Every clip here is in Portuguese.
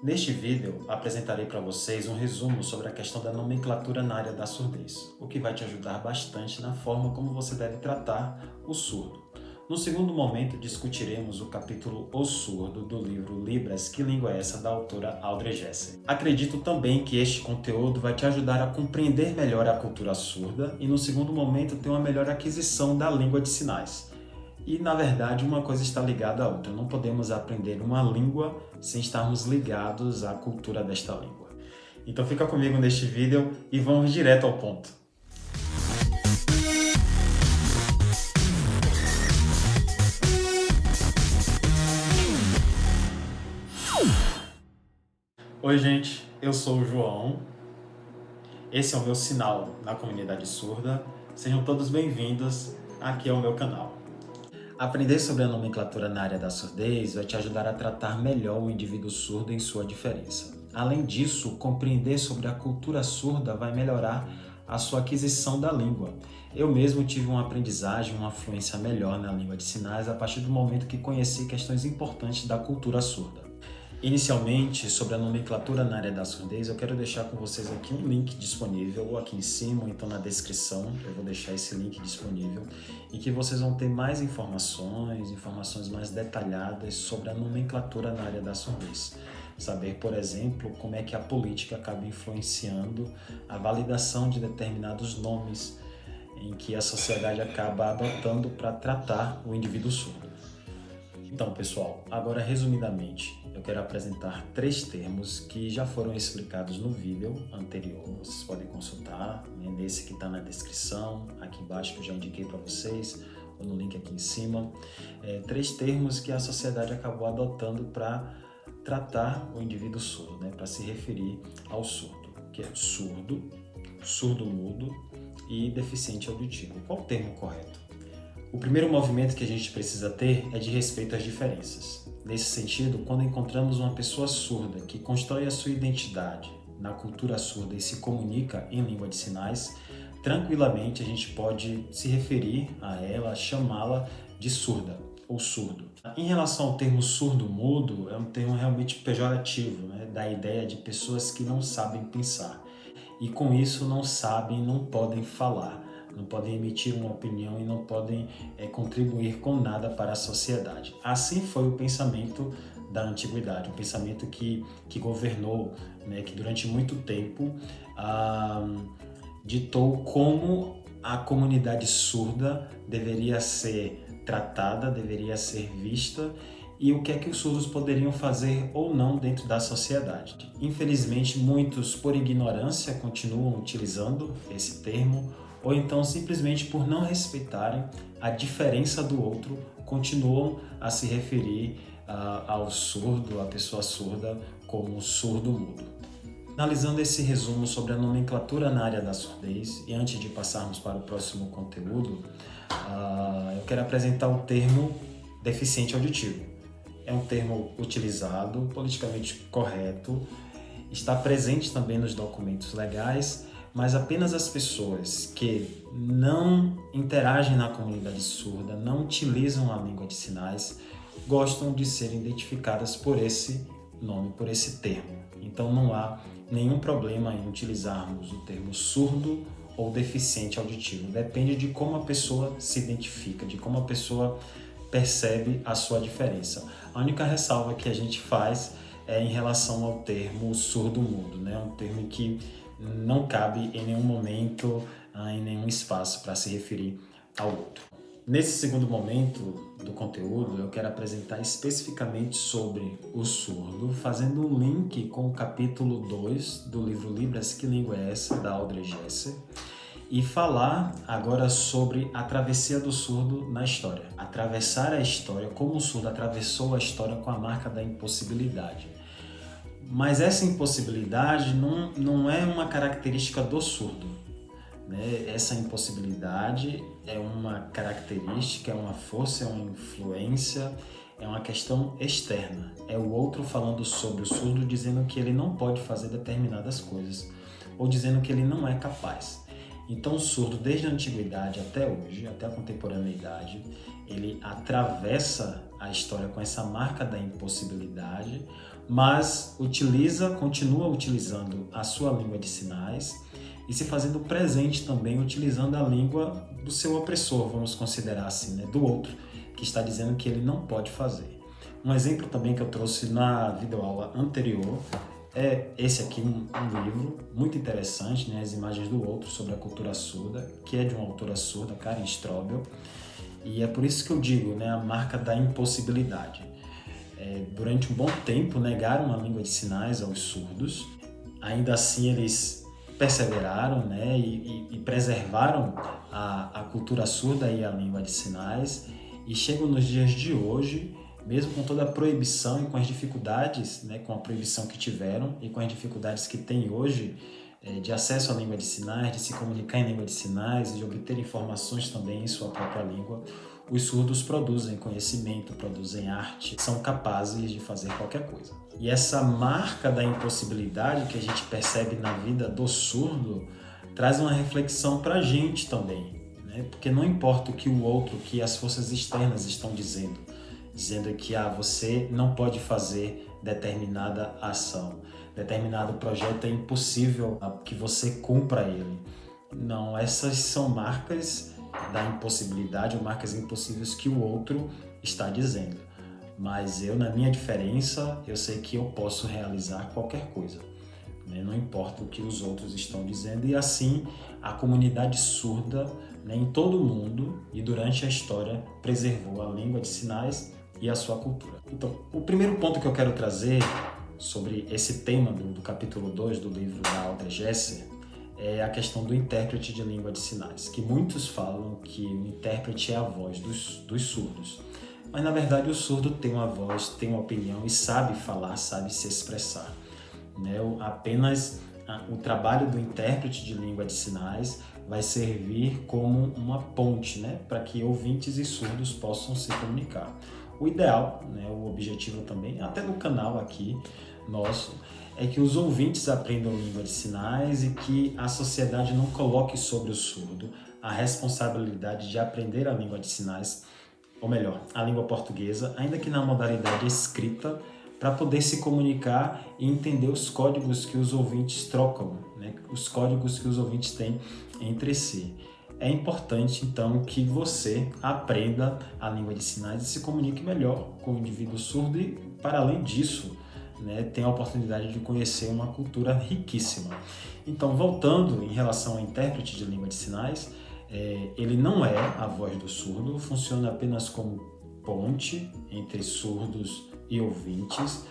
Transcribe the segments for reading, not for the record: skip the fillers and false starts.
Neste vídeo, apresentarei para vocês um resumo sobre a questão da nomenclatura na área da surdez, o que vai te ajudar bastante na forma como você deve tratar o surdo. No segundo momento, discutiremos o capítulo O Surdo do livro Libras, Que Língua é Essa?, da autora Audrey Gesser. Acredito também que este conteúdo vai te ajudar a compreender melhor a cultura surda e, no segundo momento, ter uma melhor aquisição da língua de sinais. E, na verdade, uma coisa está ligada à outra. Não podemos aprender uma língua sem estarmos ligados à cultura desta língua. Então fica comigo neste vídeo e vamos direto ao ponto. Oi gente, eu sou o João. Esse é o meu sinal na comunidade surda. Sejam todos bem-vindos aqui ao meu canal. Aprender sobre a nomenclatura na área da surdez vai te ajudar a tratar melhor o indivíduo surdo em sua diferença. Além disso, compreender sobre a cultura surda vai melhorar a sua aquisição da língua. Eu mesmo tive uma aprendizagem, uma fluência melhor na língua de sinais a partir do momento que conheci questões importantes da cultura surda. Inicialmente, sobre a nomenclatura na área da surdez, eu quero deixar com vocês aqui um link disponível, ou aqui em cima, ou então na descrição, eu vou deixar esse link disponível, em que vocês vão ter mais informações mais detalhadas sobre a nomenclatura na área da surdez. Saber, por exemplo, como é que a política acaba influenciando a validação de determinados nomes em que a sociedade acaba adotando para tratar o indivíduo surdo. Então, pessoal, agora resumidamente, eu quero apresentar 3 termos que já foram explicados no vídeo anterior. Vocês podem consultar, né, nesse que está na descrição, aqui embaixo que eu já indiquei para vocês, ou no link aqui em cima. 3 termos que a sociedade acabou adotando para tratar o indivíduo surdo, né, para se referir ao surdo, que é surdo, surdo-mudo e deficiente auditivo. Qual o termo correto? O primeiro movimento que a gente precisa ter é de respeito às diferenças. Nesse sentido, quando encontramos uma pessoa surda que constrói a sua identidade na cultura surda e se comunica em língua de sinais, tranquilamente a gente pode se referir a ela, chamá-la de surda ou surdo. Em relação ao termo surdo-mudo, é um termo realmente pejorativo, né? Da ideia de pessoas que não sabem pensar e com isso não sabem, não podem falar. Não podem emitir uma opinião e não podem contribuir com nada para a sociedade. Assim foi o pensamento da antiguidade, um pensamento que governou, né, que durante muito tempo ditou como a comunidade surda deveria ser tratada, deveria ser vista e o que é que os surdos poderiam fazer ou não dentro da sociedade. Infelizmente, muitos, por ignorância, continuam utilizando esse termo, ou então simplesmente por não respeitarem a diferença do outro, continuam a se referir ao surdo, à pessoa surda, como surdo-mudo. Analisando esse resumo sobre a nomenclatura na área da surdez, e antes de passarmos para o próximo conteúdo, eu quero apresentar o termo deficiente auditivo. É um termo utilizado, politicamente correto, está presente também nos documentos legais, mas apenas as pessoas que não interagem na comunidade surda, não utilizam a língua de sinais, gostam de serem identificadas por esse nome, por esse termo. Então não há nenhum problema em utilizarmos o termo surdo ou deficiente auditivo. Depende de como a pessoa se identifica, de como a pessoa percebe a sua diferença. A única ressalva que a gente faz é em relação ao termo surdo-mudo, né? Um termo que não cabe em nenhum momento, em nenhum espaço para se referir ao outro. Nesse segundo momento do conteúdo, eu quero apresentar especificamente sobre o surdo, fazendo um link com o capítulo 2 do livro Libras, Que Língua é Essa?, da Audrey Gesser, e falar agora sobre a travessia do surdo na história. Atravessar a história, como o surdo atravessou a história com a marca da impossibilidade. Mas essa impossibilidade não é uma característica do surdo, né? Essa impossibilidade é uma característica, é uma força, é uma influência, é uma questão externa. É o outro falando sobre o surdo, dizendo que ele não pode fazer determinadas coisas, ou dizendo que ele não é capaz. Então o surdo, desde a antiguidade até hoje, até a contemporaneidade, ele atravessa a história com essa marca da impossibilidade, mas continua utilizando a sua língua de sinais e se fazendo presente também utilizando a língua do seu opressor, vamos considerar assim, né? Do outro, que está dizendo que ele não pode fazer. Um exemplo também que eu trouxe na videoaula anterior é esse aqui, um livro muito interessante, né? As Imagens do Outro, sobre a cultura surda, que é de uma autora surda, Karin Strobel, e é por isso que eu digo, né, a marca da impossibilidade. Durante um bom tempo negaram a língua de sinais aos surdos, ainda assim eles perseveraram, né, e preservaram a cultura surda e a língua de sinais, e chegam nos dias de hoje, mesmo com toda a proibição e com as dificuldades, né, com a proibição que tiveram e com as dificuldades que têm hoje de acesso à língua de sinais, de se comunicar em língua de sinais e de obter informações também em sua própria língua, os surdos produzem conhecimento, produzem arte, são capazes de fazer qualquer coisa. E essa marca da impossibilidade que a gente percebe na vida do surdo traz uma reflexão para a gente também, né? Porque não importa o que o outro, que as forças externas estão dizendo que você não pode fazer determinada ação, determinado projeto é impossível que você cumpra ele. Não, essas são marcas da impossibilidade ou marcas impossíveis que o outro está dizendo. Mas eu, na minha diferença, eu sei que eu posso realizar qualquer coisa, né? Não importa o que os outros estão dizendo. E assim, a comunidade surda, né, em todo o mundo e durante a história preservou a língua de sinais e a sua cultura. Então, o primeiro ponto que eu quero trazer sobre esse tema do capítulo 2 do livro da Audrey Gesser é a questão do intérprete de língua de sinais, que muitos falam que o intérprete é a voz dos surdos. Mas, na verdade, o surdo tem uma voz, tem uma opinião e sabe falar, sabe se expressar, né? Apenas o trabalho do intérprete de língua de sinais vai servir como uma ponte, né, para que ouvintes e surdos possam se comunicar. O ideal, né, o objetivo também, até no canal aqui nosso, é que os ouvintes aprendam língua de sinais e que a sociedade não coloque sobre o surdo a responsabilidade de aprender a língua de sinais, ou melhor, a língua portuguesa, ainda que na modalidade escrita, para poder se comunicar e entender os códigos que os ouvintes trocam, né, os códigos que os ouvintes têm entre si. É importante, então, que você aprenda a língua de sinais e se comunique melhor com o indivíduo surdo e, para além disso, né, tenha a oportunidade de conhecer uma cultura riquíssima. Então, voltando em relação ao intérprete de língua de sinais, ele não é a voz do surdo, funciona apenas como ponte entre surdos e ouvintes,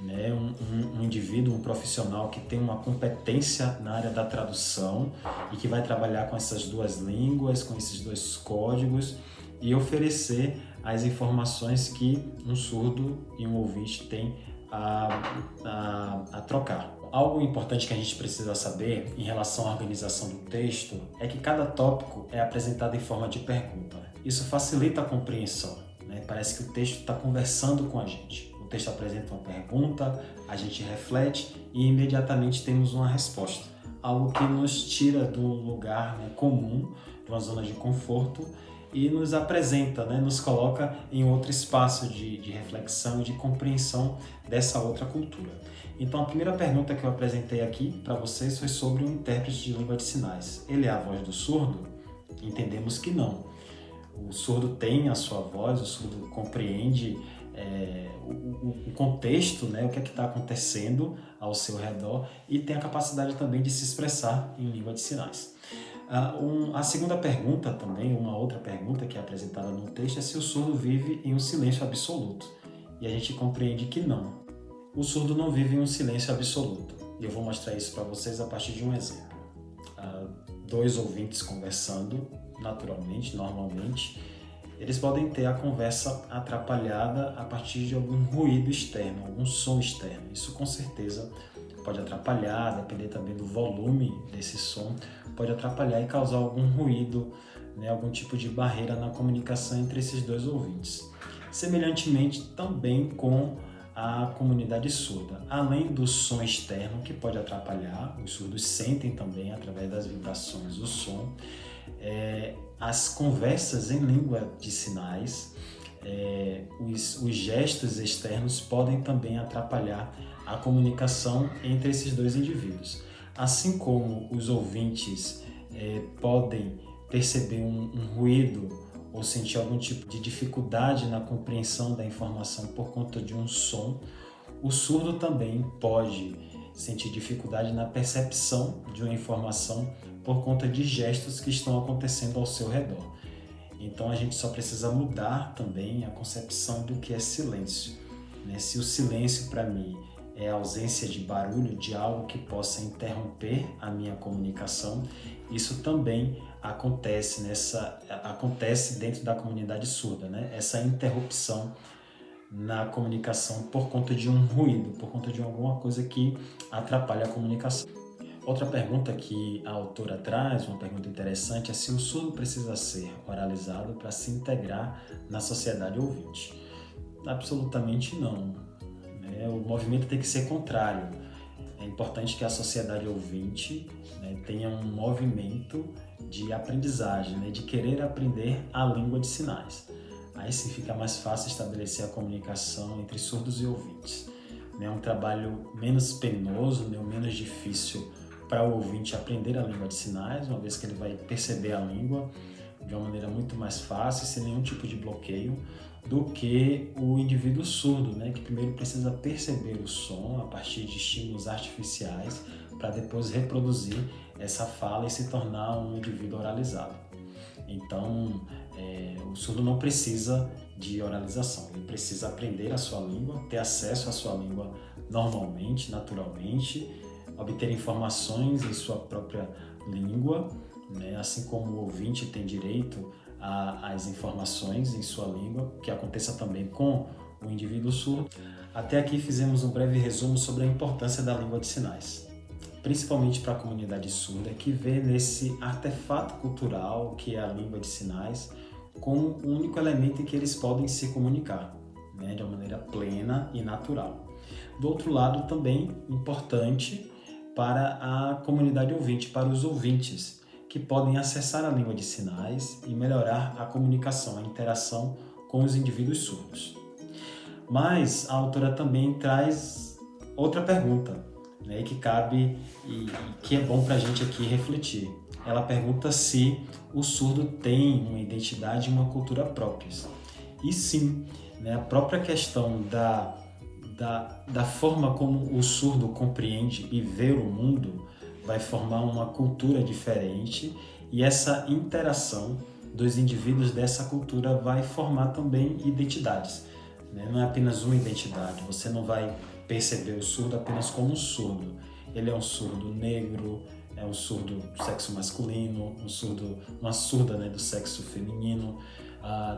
né? Um indivíduo, um profissional que tem uma competência na área da tradução e que vai trabalhar com essas duas línguas, com esses dois códigos e oferecer as informações que um surdo e um ouvinte têm a trocar. Algo importante que a gente precisa saber em relação à organização do texto é que cada tópico é apresentado em forma de pergunta. Isso facilita a compreensão, né? Parece que o texto está conversando com a gente. O texto apresenta uma pergunta, a gente reflete e imediatamente temos uma resposta. Algo que nos tira do lugar, né, comum, de uma zona de conforto e nos apresenta, né, nos coloca em outro espaço de reflexão e de compreensão dessa outra cultura. Então, a primeira pergunta que eu apresentei aqui para vocês foi sobre o intérprete de língua de sinais. Ele é a voz do surdo? Entendemos que não. O surdo tem a sua voz, o surdo compreende o contexto, né, o que é que está acontecendo ao seu redor e tem a capacidade também de se expressar em língua de sinais. A segunda pergunta também, uma outra pergunta que é apresentada no texto é se o surdo vive em um silêncio absoluto. E a gente compreende que não. O surdo não vive em um silêncio absoluto. E eu vou mostrar isso para vocês a partir de um exemplo. Dois ouvintes conversando naturalmente, normalmente, eles podem ter a conversa atrapalhada a partir de algum ruído externo, algum som externo. Isso com certeza pode atrapalhar, depender também do volume desse som, pode atrapalhar e causar algum ruído, né, algum tipo de barreira na comunicação entre esses dois ouvintes. Semelhantemente também com a comunidade surda. Além do som externo, que pode atrapalhar, os surdos sentem também, através das vibrações, o som. As conversas em língua de sinais, os gestos externos podem também atrapalhar a comunicação entre esses dois indivíduos. Assim como os ouvintes podem perceber um ruído ou sentir algum tipo de dificuldade na compreensão da informação por conta de um som, o surdo também pode sentir dificuldade na percepção de uma informação por conta de gestos que estão acontecendo ao seu redor. Então a gente só precisa mudar também a concepção do que é silêncio, né? Se o silêncio para mim é a ausência de barulho, de algo que possa interromper a minha comunicação, isso também acontece dentro da comunidade surda, né? Essa interrupção na comunicação por conta de um ruído, por conta de alguma coisa que atrapalha a comunicação. Outra pergunta que a autora traz, uma pergunta interessante, é se o surdo precisa ser oralizado para se integrar na sociedade ouvinte. Absolutamente não. O movimento tem que ser contrário. É importante que a sociedade ouvinte, né, tenha um movimento de aprendizagem, né, de querer aprender a língua de sinais. Aí sim fica mais fácil estabelecer a comunicação entre surdos e ouvintes. É um trabalho menos penoso, né, menos difícil para o ouvinte aprender a língua de sinais, uma vez que ele vai perceber a língua de uma maneira muito mais fácil, sem nenhum tipo de bloqueio, do que o indivíduo surdo, né, que primeiro precisa perceber o som a partir de estímulos artificiais para depois reproduzir essa fala e se tornar um indivíduo oralizado. Então, o surdo não precisa de oralização, ele precisa aprender a sua língua, ter acesso à sua língua normalmente, naturalmente, obter informações em sua própria língua, né? Assim como o ouvinte tem direito às informações em sua língua, que aconteça também com o indivíduo surdo. Até aqui fizemos um breve resumo sobre a importância da língua de sinais, principalmente para a comunidade surda, que vê nesse artefato cultural que é a língua de sinais como o único elemento em que eles podem se comunicar, né, de uma maneira plena e natural. Do outro lado, também importante para a comunidade ouvinte, para os ouvintes, que podem acessar a língua de sinais e melhorar a comunicação, a interação com os indivíduos surdos. Mas a autora também traz outra pergunta, né, que cabe e que é bom para a gente aqui refletir. Ela pergunta se o surdo tem uma identidade e uma cultura próprias. E sim, né, a própria questão da forma como o surdo compreende e vê o mundo vai formar uma cultura diferente, e essa interação dos indivíduos dessa cultura vai formar também identidades, né? Não é apenas uma identidade, você não vai perceber o surdo apenas como um surdo. Ele é um surdo negro, é um surdo do sexo masculino, uma surda, né, do sexo feminino.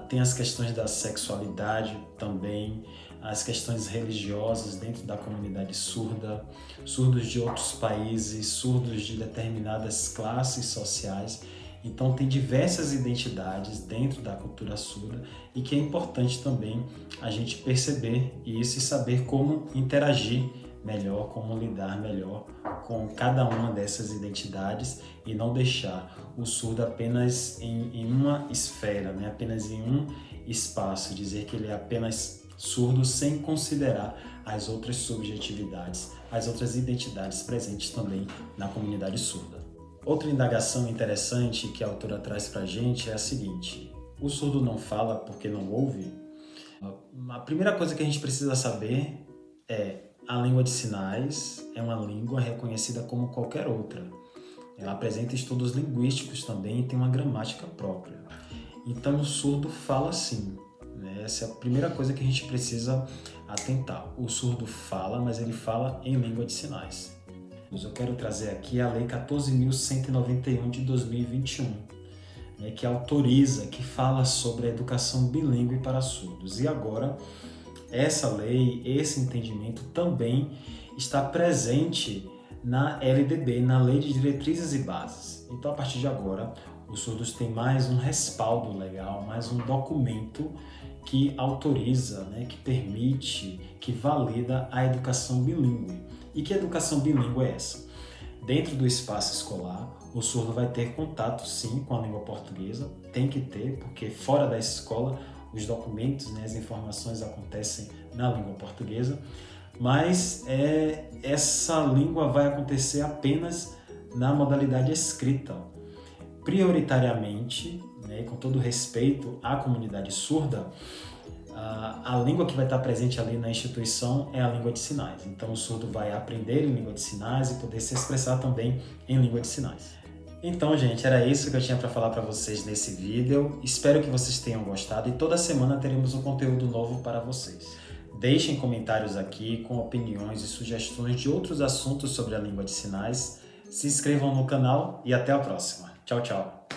Tem as questões da sexualidade também, as questões religiosas dentro da comunidade surda, surdos de outros países, surdos de determinadas classes sociais. Então tem diversas identidades dentro da cultura surda e que é importante também a gente perceber isso e saber como interagir melhor, como lidar melhor com cada uma dessas identidades e não deixar o surdo apenas em uma esfera, né? Apenas em um espaço, dizer que ele é apenas surdo sem considerar as outras subjetividades, as outras identidades presentes também na comunidade surda. Outra indagação interessante que a autora traz para a gente é a seguinte: o surdo não fala porque não ouve? A primeira coisa que a gente precisa saber é: a língua de sinais é uma língua reconhecida como qualquer outra. Ela apresenta estudos linguísticos também e tem uma gramática própria. Então o surdo fala sim, né? Essa é a primeira coisa que a gente precisa atentar. O surdo fala, mas ele fala em língua de sinais. Eu quero trazer aqui a Lei 14.191 de 2021, né, que autoriza, que fala sobre a educação bilíngue para surdos. E agora, essa lei, esse entendimento também está presente na LDB, na Lei de Diretrizes e Bases. Então, a partir de agora, os surdos têm mais um respaldo legal, mais um documento que autoriza, né, que permite, que valida a educação bilíngue. E que educação bilíngue é essa? Dentro do espaço escolar, o surdo vai ter contato, sim, com a língua portuguesa, tem que ter, porque fora da escola os documentos, né, as informações acontecem na língua portuguesa, mas essa língua vai acontecer apenas na modalidade escrita. Prioritariamente, né, com todo respeito à comunidade surda, a língua que vai estar presente ali na instituição é a língua de sinais. Então o surdo vai aprender em língua de sinais e poder se expressar também em língua de sinais. Então, gente, era isso que eu tinha para falar para vocês nesse vídeo. Espero que vocês tenham gostado e toda semana teremos um conteúdo novo para vocês. Deixem comentários aqui com opiniões e sugestões de outros assuntos sobre a língua de sinais. Se inscrevam no canal e até a próxima. Tchau, tchau!